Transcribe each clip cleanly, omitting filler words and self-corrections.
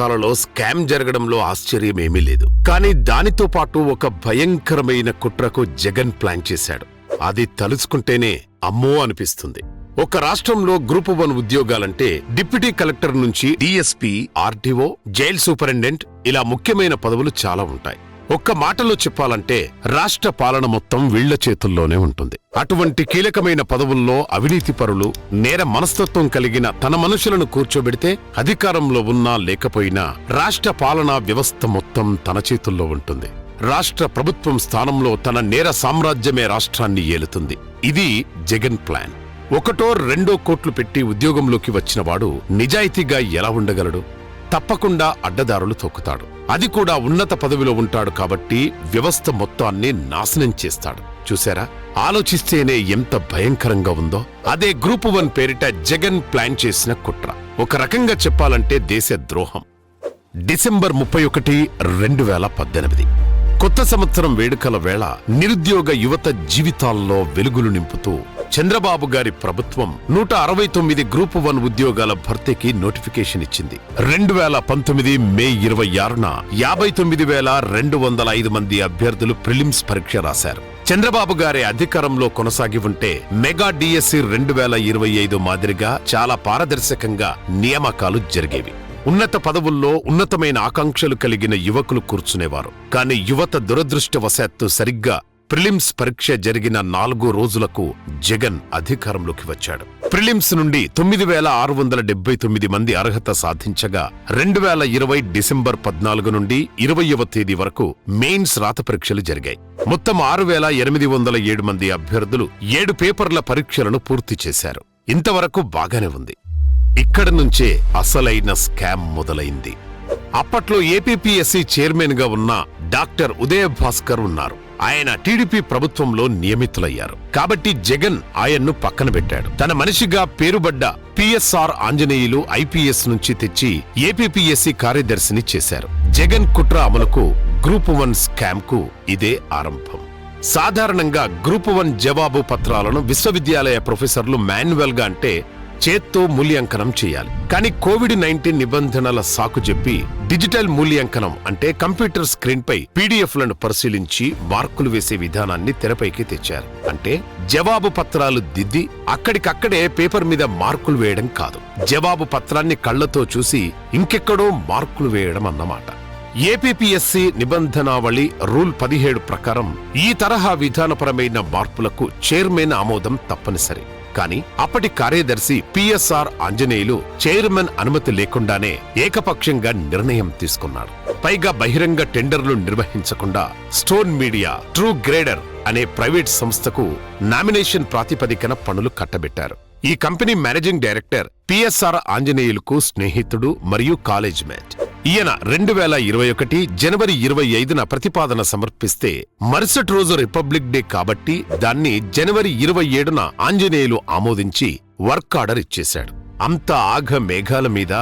కాలంలో స్కామ్ జరగడంలో ఆశ్చర్యమేమీ లేదు. కానీ దానితో పాటు ఒక భయంకరమైన కుట్రకు జగన్ ప్లాన్ చేశాడు. అది తలుచుకుంటేనే అమ్మో అనిపిస్తుంది. ఒక రాష్ట్రంలో గ్రూప్ 1 ఉద్యోగాలంటే డిప్యూటీ కలెక్టర్ నుంచి డిఎస్పీ, ఆర్డీఓ, జైల్ సూపరింటెండెంట్ ఇలా ముఖ్యమైన పదవులు చాలా ఉంటాయి. ఒక్క మాటలో చెప్పాలంటే రాష్ట్ర పాలన మొత్తం వీళ్ల చేతుల్లోనే ఉంటుంది. అటువంటి కీలకమైన పదవుల్లో అవినీతిపరులు, నేర మనస్తత్వం కలిగిన తన మనుషులను కూర్చోబెడితే అధికారంలో ఉన్నా లేకపోయినా రాష్ట్ర పాలనా వ్యవస్థ మొత్తం తన చేతుల్లో ఉంటుంది. రాష్ట్ర ప్రభుత్వం స్థానంలో తన నేర సామ్రాజ్యమే రాష్ట్రాన్ని ఏలుతుంది. ఇది జగన్ ప్లాన్. ఒకటో రెండో కోట్లు పెట్టి ఉద్యోగంలోకి వచ్చినవాడు నిజాయితీగా ఎలా ఉండగలడు? తప్పకుండా అడ్డదారులు తొక్కుతాడు. అది కూడా ఉన్నత పదవిలో ఉంటాడు కాబట్టి వ్యవస్థ మొత్తాన్ని నాశనం చేస్తాడు. చూశారా? ఆలోచిస్తేనే ఎంత భయంకరంగా ఉందో. అదే గ్రూప్ 1 పేరిట జగన్ ప్లాన్ చేసిన కుట్ర. ఒక రకంగా చెప్పాలంటే దేశ ద్రోహం. డిసెంబర్ 31, 2018 కొత్త సంవత్సరం వేడుకల వేళ నిరుద్యోగ యువత జీవితాల్లో వెలుగులు నింపుతూ చంద్రబాబు గారి ప్రభుత్వం 169 గ్రూప్ 1 ఉద్యోగాల భర్తీకి నోటిఫికేషన్ ఇచ్చింది. 2019 మే 26న 59,205 మంది అభ్యర్థులు ప్రిలిమ్స్ పరీక్ష రాశారు. చంద్రబాబు గారి అధికారంలో కొనసాగి ఉంటే మెగా డిఎస్సి 2025 మాదిరిగా చాలా పారదర్శకంగా నియామకాలు జరిగేవి. ఉన్నత పదవుల్లో ఉన్నతమైన ఆకాంక్షలు కలిగిన యువకులు కూర్చునేవారు. కానీ యువత దురదృష్టవశాత్తు సరిగ్గా ప్రిలిమ్స్ పరీక్ష జరిగిన 4 రోజులకు జగన్ అధికారంలోకి వచ్చాడు. ప్రిలిమ్స్ నుండి 9,679 మంది అర్హత సాధించగా 2020 డిసెంబర్ 14 నుండి 20వ తేదీ వరకు మెయిన్స్ రాత పరీక్షలు జరిగాయి. మొత్తం 6,807 మంది అభ్యర్థులు 7 పేపర్ల పరీక్షలను పూర్తి చేశారు. ఇంతవరకు బాగానే ఉంది. ఇక్కడ నుంచే అసలైన స్కామ్ మొదలైంది. అప్పట్లో ఏపీపీఎస్సీ చైర్మన్ గా ఉన్న డాక్టర్ ఉదయ భాస్కర్ ఉన్నారు. ఆయన టీడీపీ ప్రభుత్వంలో నియమితులయ్యారు. కాబట్టి జగన్ ఆయన్ను పక్కన పెట్టాడు. తన మనిషిగా పేరుబడ్డ పిఎస్ఆర్ ఆంజనేయులు ఐపీఎస్ నుంచి తెచ్చి ఏపీపీఎస్సీ కార్యదర్శిని చేశారు. జగన్ కుట్ర అమలుకు గ్రూప్ 1 స్కామ్ కు ఇదే ఆరంభం. సాధారణంగా గ్రూప్ 1 జవాబు పత్రాలను విశ్వవిద్యాలయ ప్రొఫెసర్లు మాన్యువల్ గా అంటే చేత్తో మూల్యాంకనం చేయాలి. కానీ కోవిడ్-19 నిబంధనల సాకు చెప్పి డిజిటల్ మూల్యాంకనం అంటే కంప్యూటర్ స్క్రీన్ పై పీడీఎఫ్లను పరిశీలించి మార్కులు వేసే విధానాన్ని తెరపైకి తెచ్చారు. అంటే జవాబు పత్రాలు దిద్ది అక్కడికక్కడే పేపర్ మీద మార్కులు వేయడం కాదు, జవాబు పత్రాన్ని కళ్లతో చూసి ఇంకెక్కడో మార్కులు వేయడం అన్నమాట. ఏపీపీఎస్సీ నిబంధనావళి రూల్ 17 ప్రకారం ఈ తరహా విధానపరమైన మార్పులకు చైర్మన్ ఆమోదం తప్పనిసరి. కానీ అప్పటి కార్యదర్శి పిఎస్ఆర్ ఆంజనేయులు చైర్మన్ అనుమతి లేకుండానే ఏకపక్షంగా నిర్ణయం తీసుకున్నాడు. పైగా బహిరంగ టెండర్లు నిర్వహించకుండా స్టోన్ మీడియా, ట్రూ గ్రేడర్ అనే ప్రైవేట్ సంస్థకు నామినేషన్ ప్రాతిపదికన పనులు కట్టబెట్టారు. ఈ కంపెనీ మేనేజింగ్ డైరెక్టర్ పిఎస్ఆర్ ఆంజనేయులకు స్నేహితుడు మరియు కాలేజ్ మేట్. ఈయన 2021 జనవరి 25న ప్రతిపాదన సమర్పిస్తే మరుసటి రోజు రిపబ్లిక్ డే కాబట్టి దాన్ని జనవరి 27న ఆంజనేయులు ఆమోదించి వర్క్ ఆర్డర్ ఇచ్చేశాడు. అంతా ఆఘ మేఘాల మీద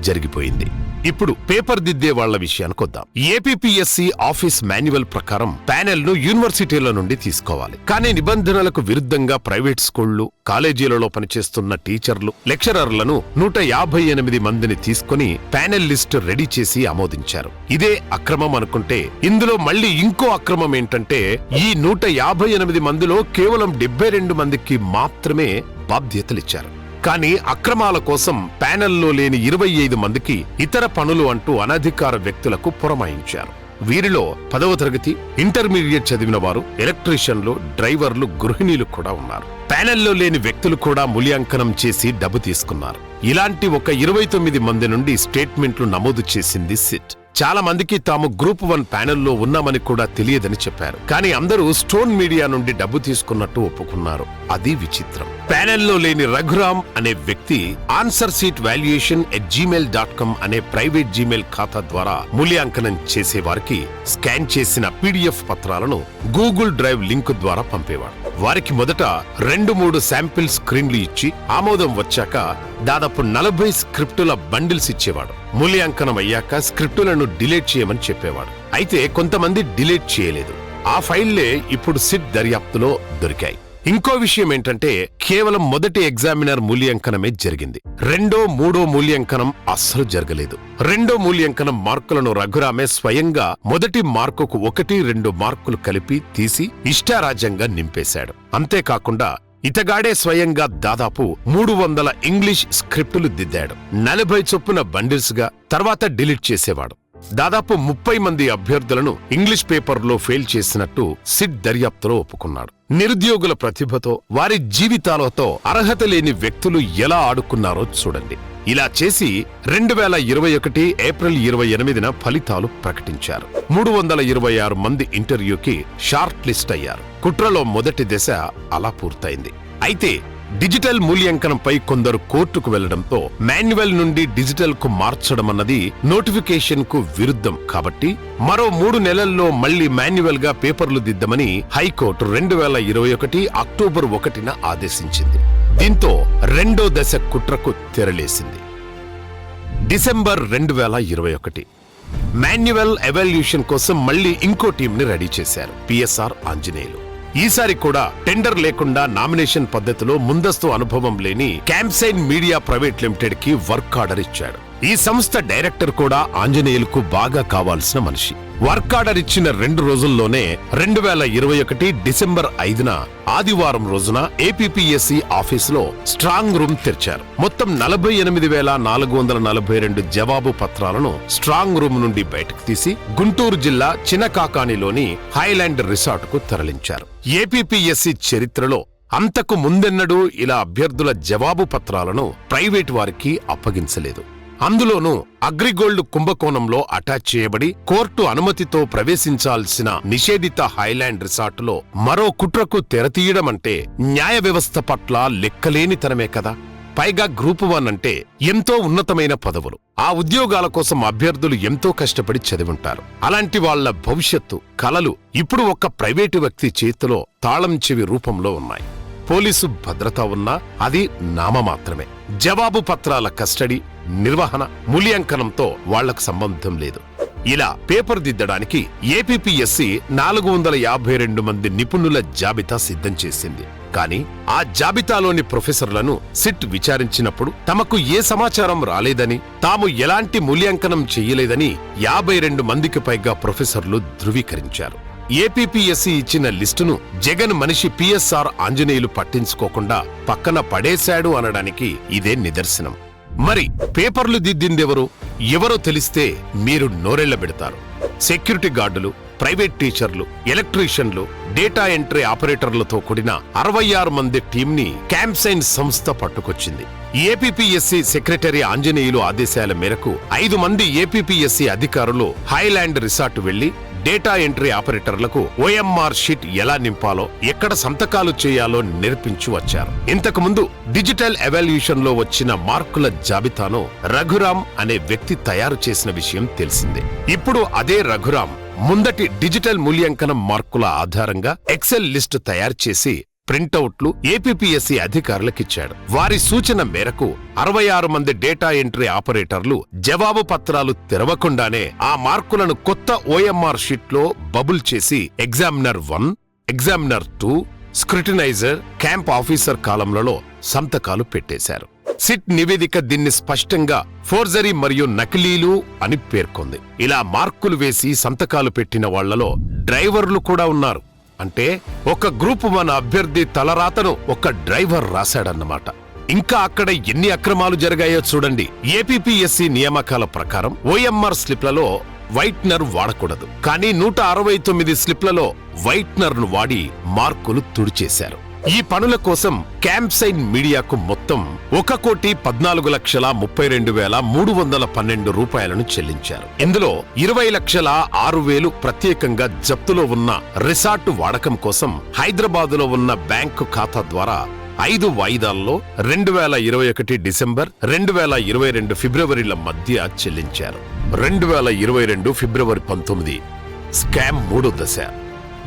జరిగిపోయింది. ఇప్పుడు పేపర్ దిద్దే వాళ్ల విషయానికొద్దాం. ఏపీపీఎస్సీ ఆఫీస్ మాన్యువల్ ప్రకారం ప్యానెల్ ను యూనివర్సిటీల నుండి తీసుకోవాలి. కానీ నిబంధనలకు విరుద్ధంగా ప్రైవేట్ స్కూళ్లు, కాలేజీలలో పనిచేస్తున్న టీచర్లు, లెక్చరర్లను 158 మందిని తీసుకుని ప్యానెల్ లిస్టు రెడీ చేసి ఆమోదించారు. ఇదే అక్రమం అనుకుంటే ఇందులో మళ్లీ ఇంకో అక్రమం ఏంటంటే ఈ 158 మందిలో కేవలం 72 మందికి మాత్రమే బాధ్యతలిచ్చారు. కానీ అక్రమాల కోసం ప్యానెల్లో లేని 25 మందికి ఇతర పనులు అంటూ అనధికార వ్యక్తులకు పురమాయించారు. వీరిలో 10వ తరగతి, ఇంటర్మీడియట్ చదివిన వారు, ఎలక్ట్రీషియన్లు, డ్రైవర్లు, గృహిణీలు కూడా ఉన్నారు. ప్యానెల్లో లేని వ్యక్తులు కూడా మూల్యాంకనం చేసి డబ్బు తీసుకున్నారు. ఇలాంటి ఒక 29 మంది నుండి స్టేట్మెంట్లు నమోదు చేసింది సిట్. చాలా మందికి తాము గ్రూప్ 1 ప్యానెల్లో ఉన్నామని కూడా తెలియదని చెప్పారు. కానీ అందరూ స్టోన్ మీడియా నుండి డబ్బు తీసుకున్నట్టు ఒప్పుకున్నారు. అది విచిత్రం. ప్యానెల్లో లేని రఘురామ్ అనే వ్యక్తి ఆన్సర్ సీట్ వాల్యుయేషన్ @gmail.com అనే ప్రైవేట్ జీమెయిల్ ఖాతా ద్వారా మూల్యాంకనం చేసే వారికి స్కాన్ చేసిన పీడీఎఫ్ పత్రాలను గూగుల్ డ్రైవ్ లింక్ ద్వారా పంపేవాడు. వారికి మొదట 2-3 శాంపిల్ స్క్రీన్లు ఇచ్చి ఆమోదం వచ్చాక దాదాపు 40 స్క్రిప్టుల బండిల్స్ ఇచ్చేవాడు. మూల్యాంకనం అయ్యాక స్క్రిప్టులను డిలీట్ చేయమని చెప్పేవాడు. అయితే కొంతమంది డిలీట్ చేయలేదు. ఆ ఫైళ్లే ఇప్పుడు సిట్ దర్యాప్తులో దొరికాయి. ఇంకో విషయం ఏంటంటే కేవలం మొదటి ఎగ్జామినర్ మూల్యాంకనమే జరిగింది. రెండో మూడో మూల్యాంకనం అస్సలు జరగలేదు. రెండో మూల్యాంకనం మార్కులను రఘురామే స్వయంగా మొదటి మార్కుకు 1-2 మార్కులు కలిపి తీసి ఇష్టారాజ్యంగా నింపేశాడు. అంతేకాకుండా ఇతగాడే స్వయంగా దాదాపు 300 ఇంగ్లీష్ స్క్రిప్టులు దిద్దాడు. 40 చొప్పున బండిల్స్ గా తర్వాత డిలీట్ చేసేవాడు. దాదాపు 30 మంది అభ్యర్థులను ఇంగ్లీష్ పేపర్లో ఫెయిల్ చేసినట్టు సిట్ దర్యాప్తులో ఒప్పుకున్నాడు. నిరుద్యోగుల ప్రతిభతో, వారి జీవితాలతో అర్హత లేని వ్యక్తులు ఎలా ఆడుకున్నారో చూడండి. ఇలా చేసి 2021 ఏప్రిల్ 28న ఫలితాలు ప్రకటించారు. 326 మంది ఇంటర్వ్యూకి షార్ట్ లిస్ట్ అయ్యారు. కుట్రలో మొదటి దశ అలా పూర్తయింది. అయితే డిజిటల్ మూల్యాంకనంపై కొందరు కోర్టుకు వెళ్లడంతో మాన్యువల్ నుండి డిజిటల్ కు మార్చడమన్నది నోటిఫికేషన్ కు విరుద్ధం కాబట్టి మరో 3 నెలల్లో మళ్లీ మాన్యువల్ గా పేపర్లు దిద్దమని హైకోర్టు 2021 అక్టోబర్ 1న ఆదేశించింది. దీంతో రెండో దశ కుట్రకు తెరలేసింది. డిసెంబర్ 2021 మాన్యువల్ ఎవాల్యూషన్ కోసం మళ్లీ ఇంకో టీంని రెడీ చేశారు. పిఎస్ఆర్ ఆంజనేయులు. ఈసారి కూడా టెండర్ లేకుండా నామినేషన్ పద్ధతిలో ముందస్తు అనుభవం లేని క్యాంప్సైన్ మీడియా ప్రైవేట్ లిమిటెడ్ కి వర్క్ ఆర్డర్ ఇచ్చాడు. ఈ సంస్థ డైరెక్టర్ కూడా ఆంజనేయులకు బాగా కావాల్సిన మనిషి. వర్క్ ఆర్డర్ ఇచ్చిన 2 రోజుల్లోనే 2021 డిసెంబర్ 5న ఆదివారం రోజున ఏపీపీఎస్సీ ఆఫీసులో స్ట్రాంగ్ రూమ్ తెరిచారు. మొత్తం 48,442 జవాబు పత్రాలను స్ట్రాంగ్ రూమ్ నుండి బయటకు తీసి గుంటూరు జిల్లా చినకాకానిలోని హైలాండ్ రిసార్ట్ కు తరలించారు. ఏపీపీఎస్సీ చరిత్రలో అంతకు ముందెన్నడూ ఇలా అభ్యర్థుల జవాబు పత్రాలను ప్రైవేటు వారికి అప్పగించలేదు. అందులోనూ అగ్రిగోల్డ్ కుంభకోణంలో అటాచ్ చేయబడి కోర్టు అనుమతితో ప్రవేశించాల్సిన నిషేధిత హైలాండ్ రిసార్టులో మరో కుట్రకు తెరతీయడమంటే న్యాయ వ్యవస్థ పట్ల లెక్కలేనితనమే కదా. పైగా గ్రూప్ 1 అంటే ఎంతో ఉన్నతమైన పదవులు. ఆ ఉద్యోగాల కోసం అభ్యర్థులు ఎంతో కష్టపడి చదివుంటారు. అలాంటి వాళ్ల భవిష్యత్తు, కలలు ఇప్పుడు ఒక ప్రైవేటు వ్యక్తి చేతిలో తాళం చెవి రూపంలో ఉన్నాయి. పోలీసు భద్రత ఉన్నా అది నామమాత్రమే. జవాబు పత్రాల కస్టడీ, నిర్వహణ, మూల్యాంకనంతో వాళ్లకు సంబంధం లేదు. ఇలా పేపర్ దిద్దడానికి ఏపీపీఎస్సీ 452 మంది నిపుణుల జాబితా సిద్ధం చేసింది. కానీ ఆ జాబితాలోని ప్రొఫెసర్లను సిట్ విచారించినప్పుడు తమకు ఏ సమాచారం రాలేదని, తాము ఎలాంటి మూల్యాంకనం చెయ్యలేదని 52 మందికి పైగా ప్రొఫెసర్లు ధృవీకరించారు. ఏపీపీఎస్సీ ఇచ్చిన లిస్టును జగన్ మనిషి పిఎస్ఆర్ ఆంజనేయులు పట్టించుకోకుండా పక్కన పడేశాడు అనడానికి ఇదే నిదర్శనం. మరి పేపర్లు దిద్దిందెవరు? ఎవరో తెలిస్తే మీరు నోరెళ్లబెడతారు. సెక్యూరిటీ గార్డులు, ప్రైవేట్ టీచర్లు, ఎలక్ట్రీషియన్లు, డేటా ఎంట్రీ ఆపరేటర్లతో కూడిన 66 మంది టీంని క్యాంప్సైన్ సంస్థ పట్టుకొచ్చింది. ఏపీపీఎస్సీ సెక్రటరీ ఆంజనేయులు ఆదేశాల మేరకు 5 మంది ఏపీపీఎస్సీ అధికారులు హైలాండ్ రిసార్ట్ వెళ్లి డేటా ఎంట్రీ ఆపరేటర్లకు ఓఎంఆర్ షీట్ ఎలా నింపాలో, ఎక్కడ సంతకాలు చేయాలో నేర్పించి వచ్చారు. ఇంతకుముందు డిజిటల్ ఎవాల్యూషన్ లో వచ్చిన మార్కుల జాబితాను రఘురాం అనే వ్యక్తి తయారు చేసిన విషయం తెలిసిందే. ఇప్పుడు అదే రఘురాం ముందటి డిజిటల్ మూల్యాంకనం మార్కుల ఆధారంగా ఎక్సెల్ లిస్టు తయారు చేసి ప్రింటౌట్లు ఏపీపీఎస్సీ అధికారులకిచ్చాడు. వారి సూచన మేరకు 66 మంది డేటా ఎంట్రీ ఆపరేటర్లు జవాబు పత్రాలు తెరవకుండానే ఆ మార్కులను కొత్త ఓఎంఆర్ షీట్లో బబుల్ చేసి ఎగ్జామినర్ 1, ఎగ్జామినర్ 2, స్క్రూటినైజర్, క్యాంప్ ఆఫీసర్ కాలంలలో సంతకాలు పెట్టేశారు. సిట్ నివేదిక దీన్ని స్పష్టంగా ఫోర్జరీ మరియు నకిలీలు అని పేర్కొంది. ఇలా మార్కులు వేసి సంతకాలు పెట్టిన వాళ్లలో డ్రైవర్లు కూడా ఉన్నారు. అంటే ఒక గ్రూప్ 1 అభ్యర్థి తలరాతను ఒక డ్రైవర్ రాశాడన్నమాట. ఇంకా అక్కడ ఎన్ని అక్రమాలు జరిగాయో చూడండి. ఏపీపీఎస్సీ నియామకాల ప్రకారం ఓఎంఆర్ స్లిప్లలో వైట్నర్ వాడకూడదు. కానీ 169 స్లిప్లలో వైట్నర్ ను వాడి మార్కులు తుడిచేశారు. ఈ పనుల కోసం క్యాంప్సైన్ మీడియాకు మొత్తం 1,14,32,312 రూపాయలను చెల్లించారు. ఇందులో 20,06,000 ప్రత్యేకంగా జప్తులో ఉన్న రిసార్ట్ వాడకం కోసం హైదరాబాదులో ఉన్న బ్యాంకు ఖాతా ద్వారా 5 వాయిదాల్లో 2021 డిసెంబర్, 2022 ఫిబ్రవరిల మధ్య చెల్లించారు. 2022 ఫిబ్రవరి 19 స్కామ్ 3వ దశ.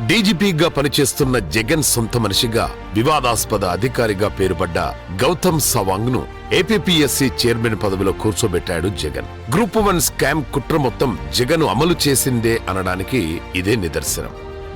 డీజీపీగా పనిచేస్తున్న జగన్ సొంత మనిషిగా వివాదాస్పద అధికారిగా పేరుపడ్డ గౌతమ్ సవాంగ్ ను ఏపీపీఎస్సీ చైర్మన్ పదవిలో కూర్చోబెట్టాడు జగన్. గ్రూప్ 1 స్కామ్ కుట్ర మొత్తం జగన్ అమలు చేసిందే అనడానికి ఇదే నిదర్శనం.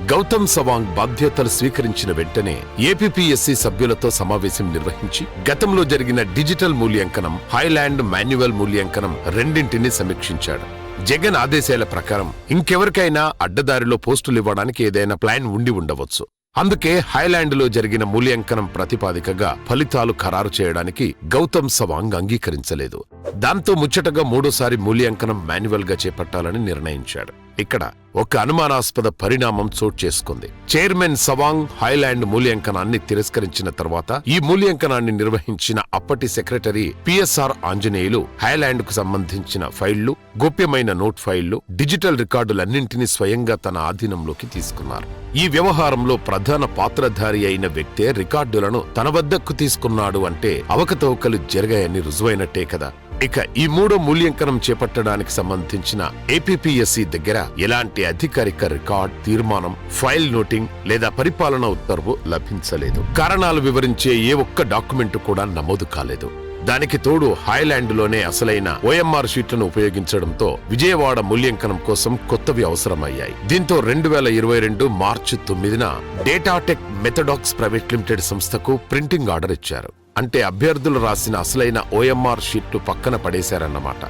గౌతమ్ సవాంగ్ బాధ్యతలు స్వీకరించిన వెంటనే ఏపీపీఎస్సీ సభ్యులతో సమావేశం నిర్వహించి గతంలో జరిగిన డిజిటల్ మూల్యాంకనం, హైలాండ్ మాన్యువల్ మూల్యాంకనం రెండింటినీ సమీక్షించాడు. జగన్ ఆదేశాల ప్రకారం ఇంకెవరికైనా అడ్డదారిలో పోస్టులు ఇవ్వడానికి ఏదైనా ప్లాన్ ఉండి ఉండవచ్చు. అందుకే హైలాండ్లో జరిగిన మూల్యాంకనం ప్రతిపాదికగా ఫలితాలు ఖరారు చేయడానికి గౌతమ్ సవాంగ్ అంగీకరించలేదు. దాంతో ముచ్చటగా మూడోసారి మూల్యాంకనం మాన్యువల్ గా చేపట్టాలని నిర్ణయించాడు. ఇక్కడ ఒక అనుమానాస్పద పరిణామం చోటు చేసుకుంది. చైర్మన్ సవాంగ్ హైలాండ్ మూల్యాంకనాన్ని తిరస్కరించిన తర్వాత ఈ మూల్యాంకనాన్ని నిర్వహించిన అప్పటి సెక్రటరీ పిఎస్ఆర్ ఆంజనేయులు హైలాండ్ కు సంబంధించిన ఫైళ్లు, గోప్యమైన నోట్ ఫైళ్లు, డిజిటల్ రికార్డులన్నింటినీ స్వయంగా తన ఆధీనంలోకి తీసుకున్నారు. ఈ వ్యవహారంలో ప్రధాన పాత్రధారి అయిన వ్యక్తే రికార్డులను తన వద్దకు తీసుకున్నాడు అంటే అవకతవకలు జరిగాయని రుజువైనట్టే కదా. ఇక ఈ మూడో మూల్యాంకనం చేపట్టడానికి సంబంధించిన ఏపీపీఎస్సీ దగ్గర ఎలాంటి అధికారిక రికార్డ్, తీర్మానం, ఫైల్ నోటింగ్ లేదా పరిపాలనా ఉత్తర్వు లభించలేదు. కారణాలు వివరించే ఏ ఒక్క డాక్యుమెంట్ కూడా నమోదు కాలేదు. దానికి తోడు హైలాండ్లోనే అసలైన ఓఎంఆర్ షీట్లను ఉపయోగించడంతో విజయవాడ మూల్యాంకనం కోసం కొత్తవి అవసరమయ్యాయి. దీంతో 2022 మార్చి 9న డేటాటెక్ మెథడాక్స్ ప్రైవేట్ లిమిటెడ్ సంస్థకు ప్రింటింగ్ ఆర్డర్ ఇచ్చారు. అంటే అభ్యర్థులు రాసిన అసలైన ఓఎంఆర్ షీట్లు పక్కన పడేశారన్నమాట.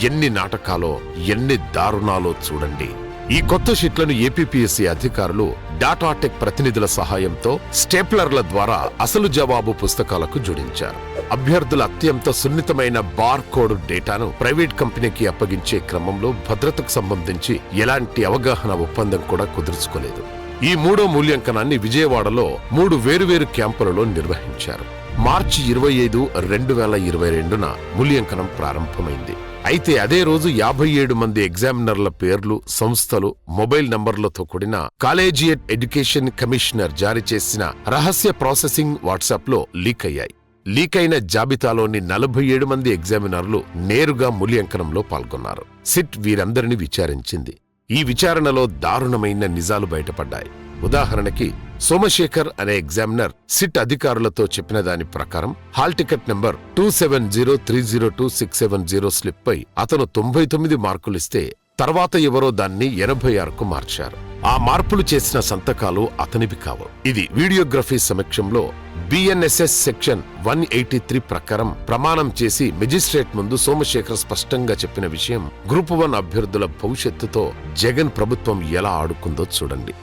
ఎన్ని నాటకాలో, ఎన్ని దారుణాలో చూడండి. ఈ కొత్త షీట్లను ఏపీపీఎస్సీ అధికారులు డాటాటెక్ ప్రతినిధుల సహాయంతో స్టేప్లర్ల ద్వారా అసలు జవాబు పుస్తకాలకు జోడించారు. అభ్యర్థుల అత్యంత సున్నితమైన బార్ కోడ్ డేటాను ప్రైవేట్ కంపెనీకి అప్పగించే క్రమంలో భద్రతకు సంబంధించి ఎలాంటి అవగాహన ఒప్పందం కూడా కుదుర్చుకోలేదు. ఈ మూడో మూల్యాంకనాన్ని విజయవాడలో 3 వేరువేరు క్యాంపులలో నిర్వహించారు. మార్చి 25, 2022న మూల్యాంకనం ప్రారంభమైంది. అయితే అదే రోజు 57 మంది ఎగ్జామినర్ల పేర్లు, సంస్థలు, మొబైల్ నంబర్లతో కూడిన కాలేజియేట్ ఎడ్యుకేషన్ కమిషనర్ జారీ చేసిన రహస్య ప్రాసెసింగ్ వాట్సాప్లో లీక్ అయ్యాయి. లీక్ అయిన జాబితాలోని 47 మంది ఎగ్జామినర్లు నేరుగా మూల్యాంకనంలో పాల్గొన్నారు. సిట్ వీరందరినీ విచారించింది. ఈ విచారణలో దారుణమైన నిజాలు బయటపడ్డాయి. ఉదాహరణకి సోమశేఖర్ అనే ఎగ్జామినర్ సిట్ అధికారులతో చెప్పిన దాని ప్రకారం హాల్ టికెట్ నెంబర్ 2703022670 స్లిప్ పై అతను 99 మార్కులిస్తే తర్వాత ఎవరో దాన్ని 86కు మార్చారు. ఆ మార్పులు చేసిన సంతకాలు అతనివి కావు. ఇది వీడియోగ్రఫీ సమక్షంలో బిఎన్ఎస్ఎస్ సెక్షన్ 183 ప్రకారం ప్రమాణం చేసి మెజిస్ట్రేట్ ముందు సోమశేఖర్ స్పష్టంగా చెప్పిన విషయం గ్రూప్ 1 అభ్యర్థుల భవిష్యత్తుతో జగన్ ప్రభుత్వం ఎలా ఆడుకుందో చూడండి.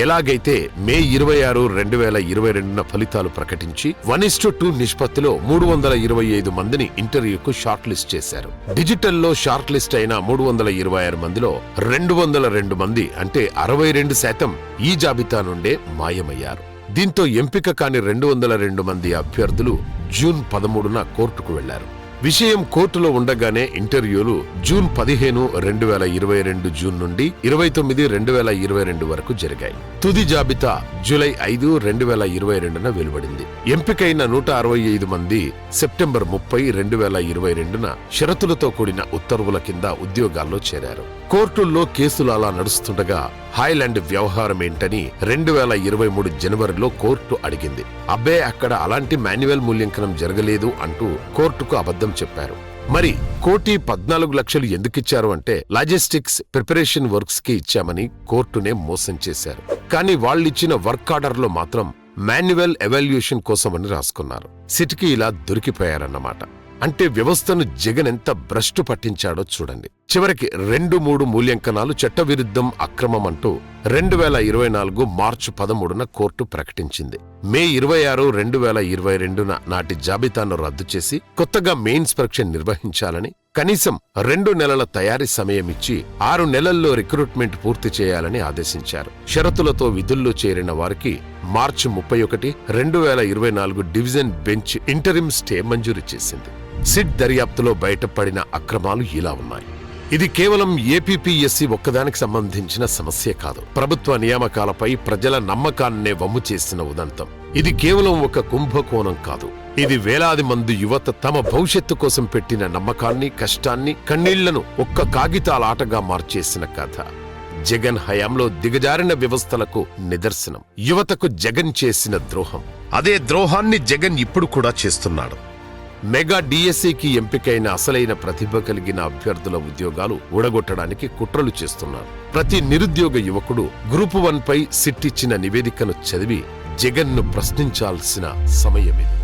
ఎలాగైతే మే 26, 2022న ఫలితాలు ప్రకటించి 1:2 నిష్పత్తిలో 325 మందిని ఇంటర్వ్యూకు షార్ట్ లిస్ట్ చేశారు. డిజిటల్లో షార్ట్ లిస్ట్ అయిన 326 మందిలో 202 మంది అంటే 62% ఈ జాబితా నుండే మాయమయ్యారు. దీంతో ఎంపిక కాని 202 మంది అభ్యర్థులు జూన్ 13న కోర్టుకు వెళ్లారు. విషయం కోర్టులో ఉండగానే ఇంటర్వ్యూలు జూన్ 15, 2022 జూన్ నుండి 29, 2022 వరకు జరిగాయి. తుది జాబితా జూలై 5, 2022న వెలువడింది. ఎంపికైన 165 మంది సెప్టెంబర్ 30, 2022న షరతులతో కూడిన ఉత్తర్వుల కింద ఉద్యోగాల్లో చేరారు. కోర్టుల్లో కేసులు అలా నడుస్తుండగా హైలాండ్ వ్యవహారం ఏంటని 2023 జనవరిలో కోర్టు అడిగింది. అబ్బే అక్కడ అలాంటి మాన్యువల్ మూల్యాంకనం జరగలేదు అంటూ కోర్టుకు అబద్ధం చెప్పారు. మరి 1,14 లక్షలు ఎందుకిచ్చారు అంటే లాజిస్టిక్స్ ప్రిపరేషన్ వర్క్స్ కి ఇచ్చామని కోర్టునే మోసం చేశారు. కానీ వాళ్ళిచ్చిన వర్క్ ఆర్డర్లో మాత్రం మాన్యువల్ ఎవాల్యుయేషన్ కోసమని రాసుకున్నారు. సిట్కి ఇలా దొరికిపోయారన్నమాట. అంటే వ్యవస్థను జగన్ ఎంత భ్రష్టు పట్టించాడో చూడండి. చివరికి 2-3 మూల్యాంకనాలు చట్టవిరుద్ధం, అక్రమం అంటూ 2024 మార్చి 13న కోర్టు ప్రకటించింది. మే 26, 2022న నాటి జాబితాను రద్దు చేసి కొత్తగా మెయిన్స్ పరీక్ష నిర్వహించాలని, కనీసం 2 నెలల తయారీ సమయం ఇచ్చి 6 నెలల్లో రిక్రూట్మెంట్ పూర్తి చేయాలని ఆదేశించారు. షరతులతో విధుల్లో చేరిన వారికి మార్చి 31, 2024 డివిజన్ బెంచ్ ఇంటరిమ్ స్టే మంజూరు చేసింది. సిట్ దర్యాప్తులో బయటపడిన అక్రమాలు ఇలా ఉన్నాయి. ఇది కేవలం ఏపీపీఎస్సీ ఒక్కదానికి సంబంధించిన సమస్య కాదు. ప్రభుత్వ నియామకాలపై ప్రజల నమ్మకాన్నే వమ్ము చేసిన ఉదంతం. ఇది కేవలం ఒక కుంభకోణం కాదు. ఇది వేలాది మంది యువత తమ భవిష్యత్తు కోసం పెట్టిన నమ్మకాన్ని, కష్టాన్ని, కన్నీళ్లను ఒక్క కాగితాలాటగా మార్చేసిన కథ. జగన్ హయాంలో దిగజారిన వ్యవస్థలకు నిదర్శనం. యువతకు జగన్ చేసిన ద్రోహం. అదే ద్రోహాన్ని జగన్ ఇప్పుడు కూడా చేస్తున్నాడు. మెగా డిఎస్సికి ఎంపికైన అసలైన ప్రతిభ కలిగిన అభ్యర్థుల ఉద్యోగాలు ఊడగొట్టడానికి కుట్రలు చేస్తున్నారు. ప్రతి నిరుద్యోగ యువకుడు గ్రూప్ 1 పై సిట్ ఇచ్చిన నివేదికను చదివి జగన్ను ప్రశ్నించాల్సిన సమయమిది.